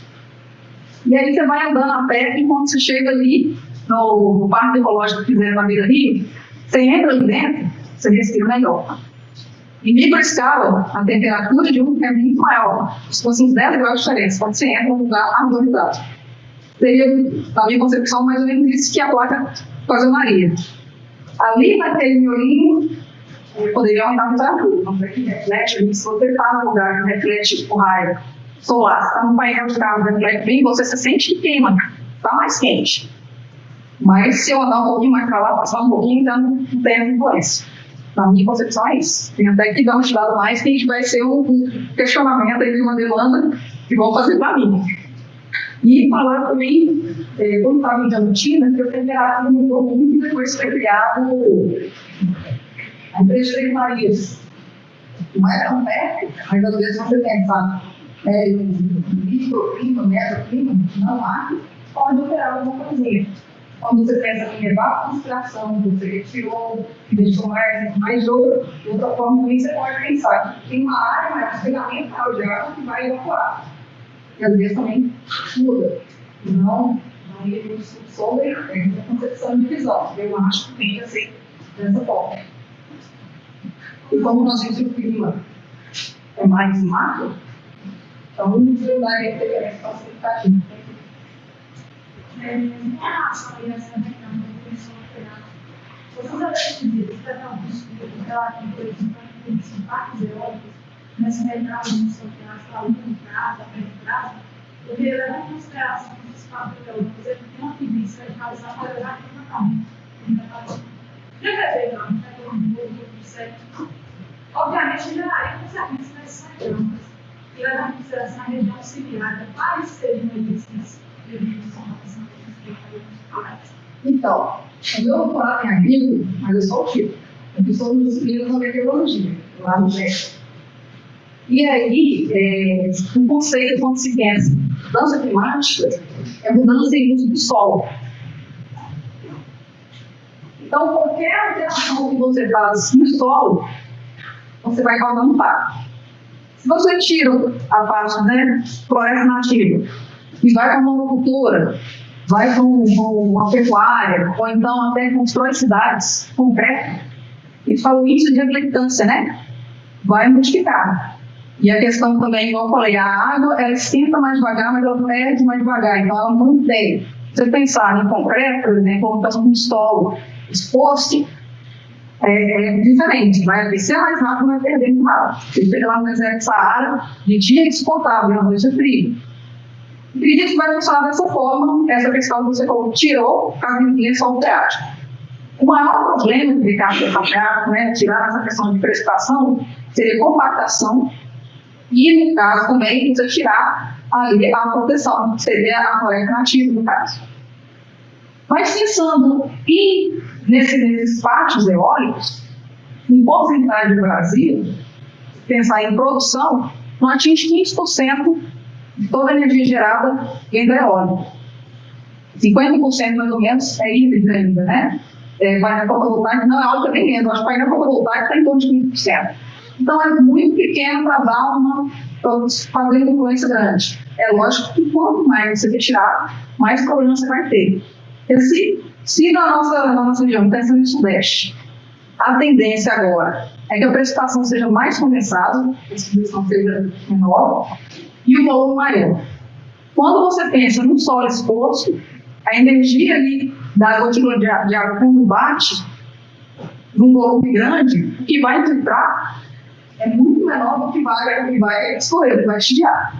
E aí você vai andando a pé, e quando você chega ali no Parque Ecológico que fizeram na Beira Rio, você entra ali dentro, você respira melhor. Em microescala, a temperatura de um é muito maior. Se fosse uns 10 graus de diferença, quando você entra num lugar arborizado. Seria, na minha concepção, mais ou menos isso que a placa ocasionaria. Ali, naquele miolinho, poderia aumentar a temperatura. Não reflete ali. Se você está num lugar que reflete o raio solar, se está num painel de carro, reflete bem, você se sente que queima, está mais quente. Mas se eu andar um pouquinho mais para lá, passar um pouquinho, então não tem influência. Na minha concepção é isso. Tem até que dar um estudado mais, que a gente vai ser um questionamento aí de uma demanda que vão fazer para mim. E falar também, quando estava em Diamantina, que a temperatura mudou muito depois que foi criado a empresa de Marias. Não é tão perto, mas às vezes você pensa microclima, mesoclima, não há, pode operar alguma coisinha. Quando você pensa em evapotranspiração, você retirou, deixou mais de outra forma, também você pode pensar que tem uma área mais fundamental de água que vai evaporar. E às vezes também muda. Não é sobre a concepção de visão. Eu acho que tem que ser dessa forma. E como nós vimos que o clima é mais macro, então não daria preferência facilitativa. Em relação a essa questão da comissão federal, vocês já decidiram que cada um dos estudos relativos, por exemplo, a emissão de parques eólicos, nessa região de emissão federal para longo prazo, a médio prazo, eu queria levar em consideração que esses parques eólicos tem uma tendência de causar maior climatamento. De preferência, obviamente, geraria consequências nessas regiões. E levar em consideração a região semiárida, quais seriam esses eventos? Então, o meu doutorado em agrícola, mas eu sou o tipo. Eu sou disciplina da meteorologia, lá no MEC. E aí, um conceito, quando se pensa em mudança climática, é mudança em uso do solo. Então, qualquer alteração que você faz no solo, você vai causar um impacto. Se você tira a parte, floresta nativa, e vai para a monocultura, vai para uma pecuária, ou então até constrói cidades concretas, e fala o índice de reflectância, né? Vai multiplicar. E a questão também, igual eu falei, a água, ela esquenta mais devagar, mas ela perde mais devagar, então ela mantém. Se você pensar em concreto, por exemplo, ou então um solo exposto, é diferente, vai aquecer mais rápido, vai perder muito rápido. Se pegar lá no deserto do Saara, de dia é descontável, à noite é frio. Acredito que vai funcionar dessa forma, essa questão que você tirou a lençol freático. O maior problema de lençol freático, né, tirar essa questão de precipitação, seria compactação, e no caso também você tirar ali a proteção, que seria a floresta nativa no caso. Mas pensando nesses pátios eólicos, em porcentagem do Brasil, pensar em produção, não atinge 15% de toda a energia gerada em eólico. 50% mais ou menos é híbrido ainda, né? Painel fotovoltaico não é alto nem menos, acho que painel fotovoltaico está em torno de 15%. Então é muito pequeno para fazer uma influência grande. É lógico que quanto mais você retirar, mais problema você vai ter. Se na nossa região, pensando no Sudeste, a tendência agora é que a precipitação seja mais condensada, a distribuição seja menor, e o volume maior. Quando você pensa no solo exposto, a energia ali da gotícula de água, quando bate num volume grande, o que vai infiltrar é muito menor do que vai escorrer, do que vai estiar.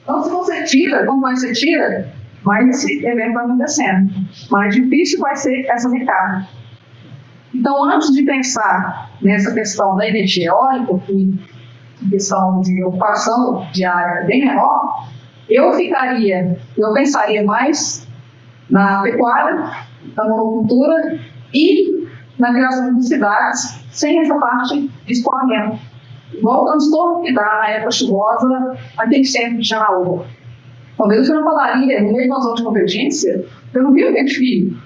Então, se você tira, quanto mais você tira, mais esse evento vai acontecendo. Mais difícil vai ser essa recarga. Então, antes de pensar nessa questão da energia eólica, que questão de ocupação de área bem menor, eu pensaria mais na pecuária, na monocultura e na criação de cidades sem essa parte de escoamento. Igual o transtorno que dá na época chuvosa aquele centro de Janaúba. Uma vez eu fui na padaria, no meio de uma zona de convergência, eu não vi o vento frio.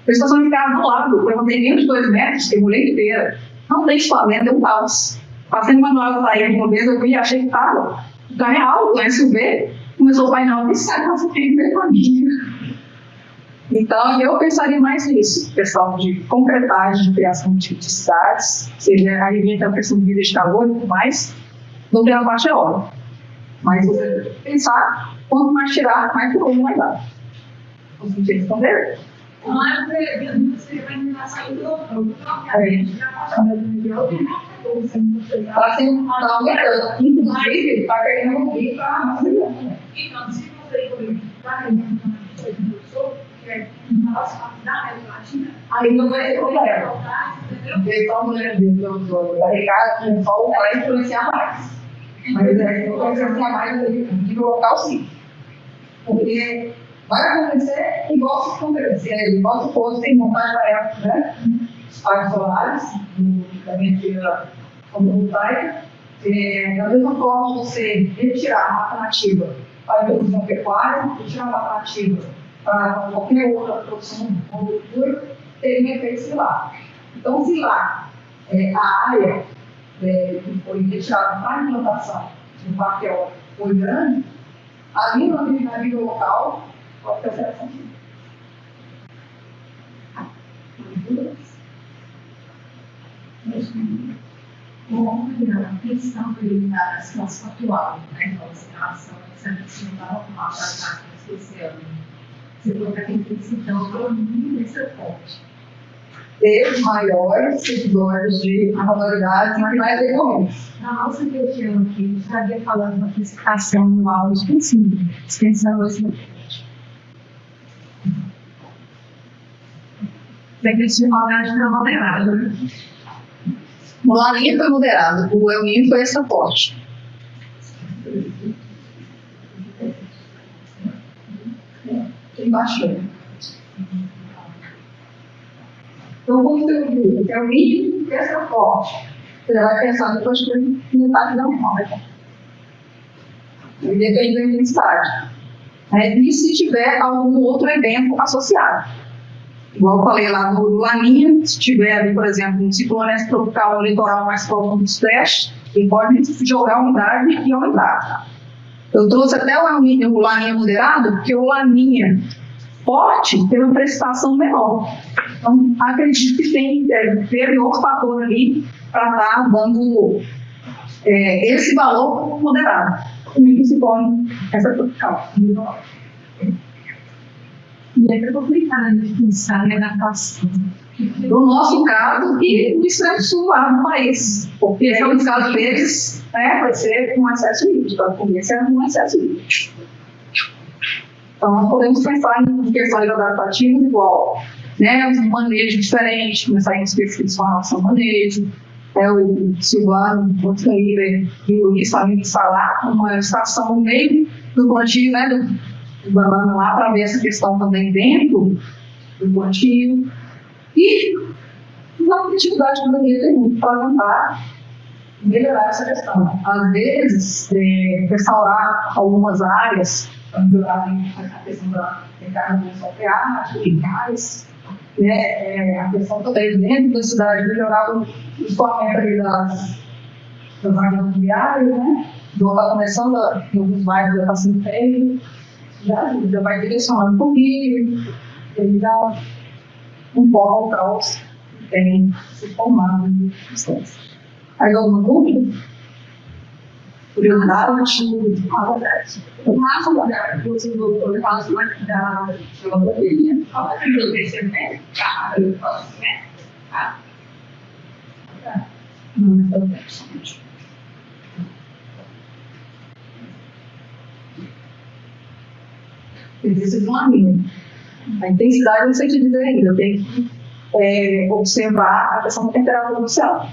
A estação de carro do lado, eu não tenho menos de 2 metros, tem mulher inteira. Não tem escoamento, é um caos. Passei no manual da saída de uma vez, eu vi e achei que estava. O carro é alto, é SUV, começou o painel a piscar, nossa, tem que ver com a minha. Então, eu pensaria mais nisso, questão de concretagem, de criação de cidades, seria aí vem a questão de vida de calor e tudo mais, não tem a parte eólica. Mas você pensar, quanto mais tirar, mais volume vai dar. Os sentidos estão ver. Você vai estar saindo do Está sendo aumentando, inclusive, está perdendo um pouquinho para a então, se você está em relação à América Latina, aí não vai ter problema. Então, da recarga com sol vai influenciar mais. Mas vai influenciar mais de local, sim. Porque vai acontecer igual se fosse em montagem da época, né? Os parques solares, da energia fotovoltaica. Da mesma forma, você retirar a mata nativa para a produção pecuária, retirar a mata nativa para qualquer outra produção de agricultura, teria efeito similar. Então, se lá a área que foi retirada para a implantação do parque eólico foi grande, ali na nível local pode ter alteração. Bom, a questão da situação atual, né, em relação a essa questão da normal das águas desse ano. Você falou que a intensidão foi muito forte. Ter maiores seguidores de anormalidades, mas mais recorrentes. Na nossa região aqui, a gente estaria falando de uma classificação anual específica, extensão esse Decretividade não moderada, né? O Laninha foi moderado, o El Niño foi essa forte. Tem baixou. Então, como você viu, é o mínimo e essa forte. Você já vai pensar depois que metade da normal. E depende da intensidade. E se tiver algum outro evento associado. Igual eu falei lá do Laninha, se tiver ali, por exemplo, um ciclone tropical no litoral mais próximo do Sudeste, ele pode jogar umidade e aumentar. Eu trouxe até o laninha moderado, porque o laninha forte tem uma prestação menor. Então, acredito que teve outro fator ali para estar dando esse valor moderado. Também que se põe essa tropical. E é complicado de pensar na adaptação. No nosso caso, e no extremo sul lá do país. Porque são os casos deles, vai ser com acesso livre, para começar com acesso livre. Então, nós podemos pensar em questões adaptativas igual, um manejo diferente, começar em específicos com relação ao manejo. O Silvano, o Traíra e o Luiz também instalar uma estação no meio do plantio, do banana lá, para ver essa questão também dentro do plantio. E uma atividade que eu tem muito para tentar melhorar essa questão. Às vezes, restaurar algumas áreas, para melhorar a questão da carbonação freática, de gás, a questão também dentro da cidade, melhorar o escoamento ali das áreas viárias, já está começando, em alguns bairros já está sendo feito, já vai direcionando um pouquinho, ele dá um pouco ao caos que tem se formado em distância. Aí alguma dúvida? Curiosidade? O Rafa, o desenvolvedor, fala da bateria. Qual é o crescimento? Existe uma linha. A intensidade eu não sei te dizer ainda. Eu tenho que observar a questão da temperatura do céu.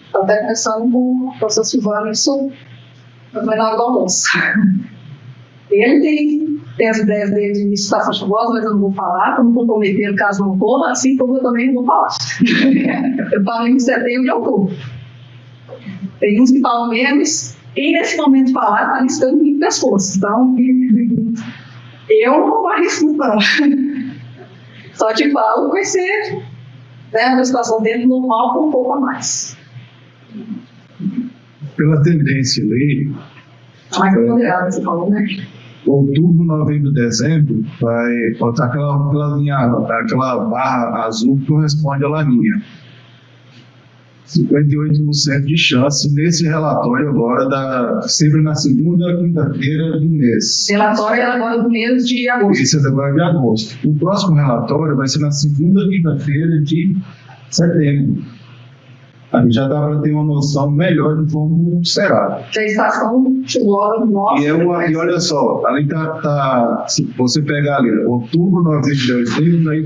Estou até começando com o professor Silvano, isso no menor do almoço. Ele tem as ideias dele de estação chuvosa, mas eu não vou falar, para não comprometer caso não ocorra, assim como eu também não vou falar. Eu falo em setembro e outubro. Tem uns que falam menos, e nesse momento de falar, está arriscando muito pessoas. Então, eu não arrisco, não. Só te falo que vai ser uma situação dentro do normal com um pouco a mais. Pela tendência ali, Mais moderado, você falou, outubro, novembro, dezembro, vai botar aquela linha, aquela barra azul que corresponde à laninha. 58% de chance nesse relatório agora, sempre na segunda quinta-feira do mês. Relatório agora do mês de agosto. Esse é agora de agosto. O próximo relatório vai ser na segunda quinta-feira de setembro. A gente já dá para ter uma noção melhor de como será. A estação chegou a nossa. E olha só, ali se você pegar ali, outubro, novembro, dezembro, aí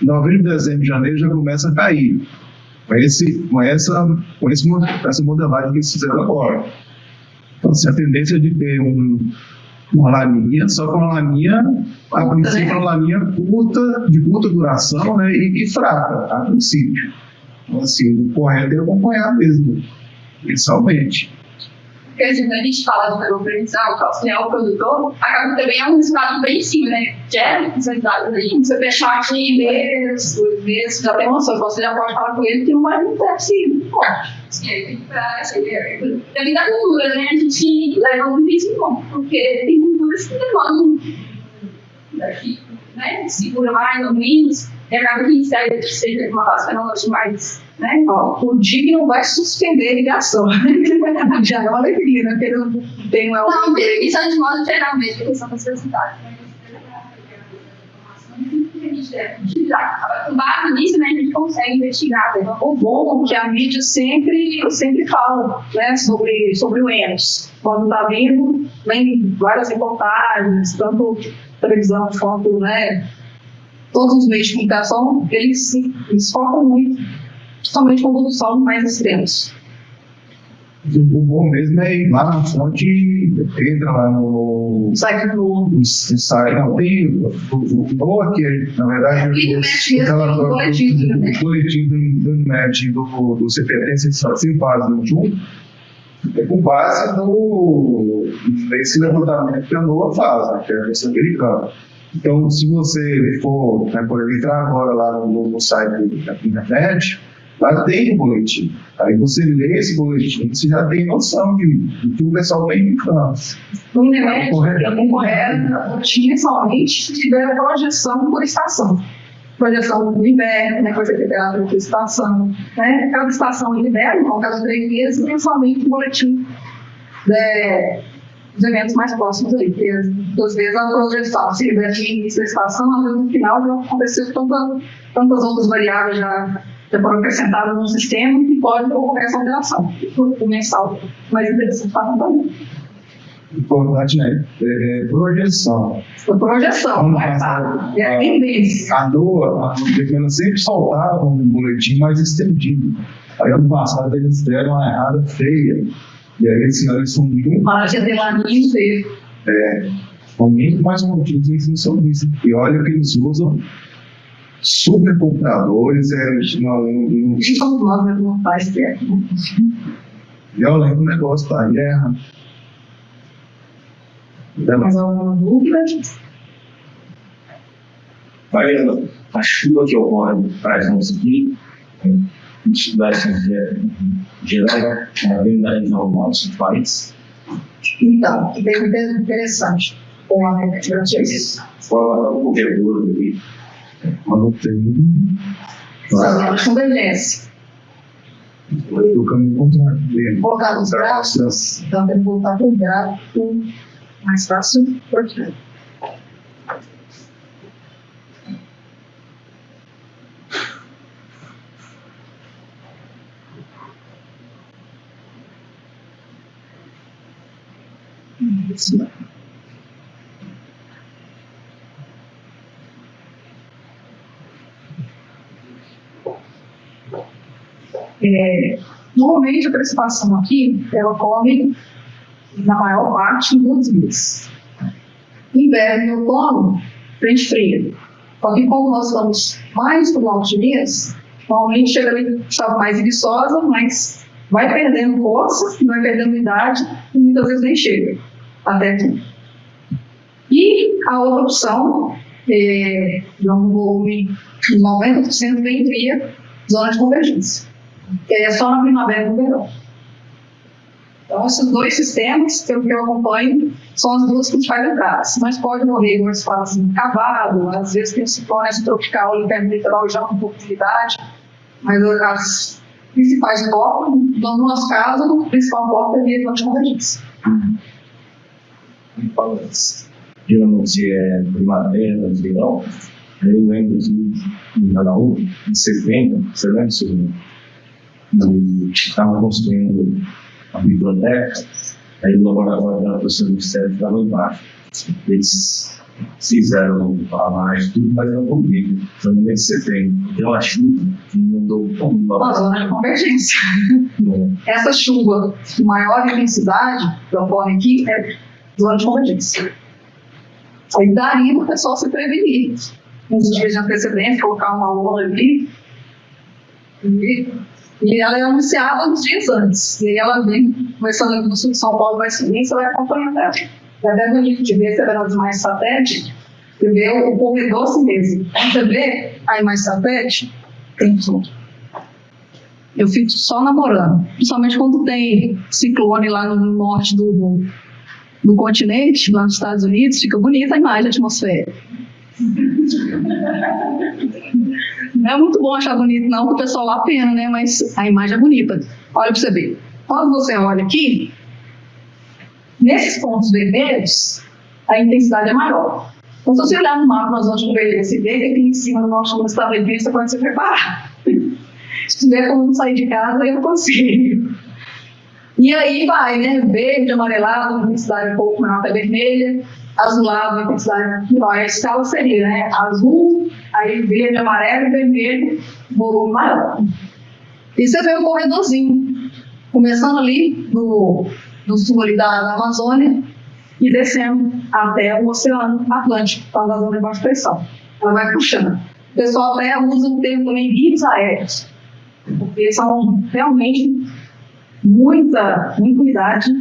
novembro, dezembro, janeiro já começa a cair. Com essa modelagem que eles fizeram agora. Então, se a tendência de ter uma laninha, só com uma laninha, a princípio, uma laninha de curta duração, e fraca, a princípio. Então, assim, o correto é acompanhar mesmo, mensalmente. Porque a gente fala de previsão, o produtor, acaba também um resultado bem em cima, Gera resultados aí. Você fechar aqui mês, 2 meses, já tem noção, você já pode falar com ele que não vai ter possível. Depende da cultura, a gente leva muito isso em conta, porque tem culturas que demandam daqui, segura mais ou menos, e acaba que seja uma fase fenológica mais, O DIG não vai suspender a ligação. Já é uma alegria, porque ele não tem uma... Não, isso é de modo geral mesmo, questão da sociedade. Com base nisso, a gente consegue investigar. O bom é que a mídia sempre fala sobre o ENOS. Quando está vindo, vem várias reportagens, tanto televisão quanto todos os meios de comunicação, eles focam muito, somente com produção mais extremos. O bom mesmo é ir lá na fonte, entra lá no site do tem o NOAA, que na verdade o coletivo do INMET do CPT, sempre fazem junto, com base nesse levantamento que a NOAA faz, que é a agência americana. Então, se você for, por exemplo, entrar agora lá no site da internet, Lá tem um boletim. Aí você lê esse boletim, você já tem noção do que o pessoal tem em campo. No INEMET, eu tinha somente se tiver projeção por estação. Projeção do inverno, né, coisa liberada por estação. Né? Cada estação de inverno, então, cada 3 meses, tem somente um boletim dos eventos mais próximos ali. Porque, às vezes, a projeção, se tiver no início da estação, às vezes no final já aconteceu tantas outras variáveis já foram acrescentadas no sistema que pode ocorrer essa alteração. O mensal mais interessante para também. Importante, né? Projeção. Projeção, não é fácil. É tendência. A NOAA sempre soltava um boletim mais estendido. Aí, ano passado, eles deram uma errada feia. E aí, esse ano, eles são muito Para de ter lá inteiro. são muito mais contidos em função disso. E olha que eles usam supercomputadores. E como nós mesmo não faz certo. Eu lembro do negócio da guerra. Mais alguma dúvida? Mariana, a chuva que ocorre traz nós aqui, dificuldades gerais na região do nosso país. Então, bem interessante. Com a isso. Fora o corredor ali. Quando tem. As convergências. O caminho contrário. Voltar nos braços, então tem que voltar para o braço mais fácil, portanto. Isso. Normalmente a precipitação aqui ela ocorre na maior parte em 2 meses. Inverno e outono, frente fria. Só que como nós estamos mais para o norte de Minas, normalmente chega ali, está mais viçosa, mas vai perdendo força, vai perdendo idade e muitas vezes nem chega até aqui. E a outra opção é de um volume de 90% bem fria, zona de convergência, que é só na primavera e no verão. Então, esses 2 sistemas, pelo que eu acompanho, são as 2 principais entradas. Mas pode morrer, como se fala assim, cavalo, às vezes tem um ciclone tropical ali perto do litoral já com um pouco de idade, mas as principais portas, no nosso caso, a principal porta é a zona de convergência. Geralmente é primavera, verão. Eu lembro em setembro, você lembra disso? Estava construindo a biblioteca, aí o laboratório da professora do Ministério estava embaixo. Eles fizeram a laje, tudo, mas não comigo. Foi no mês de setembro. Deu uma chuva que inundou todo a zona de convergência. Essa chuva de maior intensidade que ocorre aqui é zona de convergência. Aí daria para o pessoal se prevenir. Uns dias de antecedência, colocar uma lona ali. E ela é anunciada uns dias antes. E aí ela vem, começando aqui no sul de São Paulo, vai subir, você vai acompanhando ela. É até bonito de ver, você vê nas imagens satélite, você vê o corredor assim mesmo. Quando você vê a imagem satélite, tem tudo. Eu fico só namorando. Principalmente quando tem ciclone lá no norte do continente, lá nos Estados Unidos, fica bonita a imagem, a atmosfera. Não é muito bom achar bonito, não, porque o pessoal lá pena, né? Mas a imagem é bonita. Olha para você ver. Quando você olha aqui, nesses pontos vermelhos, a intensidade é maior. Então, se você olhar no mapa, nós vamos ver esse verde aqui em cima do nosso estado de vista, pode se preparar. Se tiver como sair de casa, eu consigo. E aí vai, né? Verde, amarelado, intensidade um pouco menor que a vermelha. Azulado, intensidade menor. A escala seria, né? Azul, aí verde, amarelo e vermelho, volume maior. E você vê o corredorzinho, começando ali no sul ali da Amazônia e descendo até o Oceano Atlântico, para a zona de baixa pressão. Ela vai puxando. O pessoal até usa o termo também rios aéreos, porque são realmente muita umidade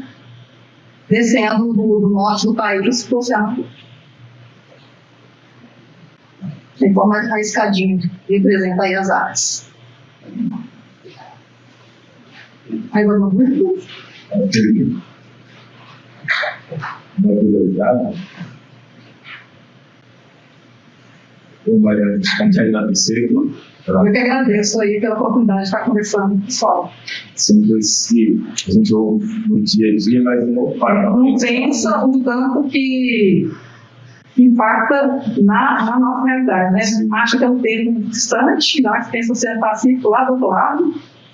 descendo do norte do país para o Oceano Atlântico. Tem forma a escadinha que representa aí as áreas. Mais alguma dúvida? Ô, Mariana, desculpa agradecer. Eu que agradeço aí pela oportunidade de estar conversando com o pessoal. São coisas que a gente ouve no dia a dia, mas Não pensa o tanto que impacta na nossa realidade, né? Acha que é um termo distante, lá que pensa ser pacífico lá do outro lado,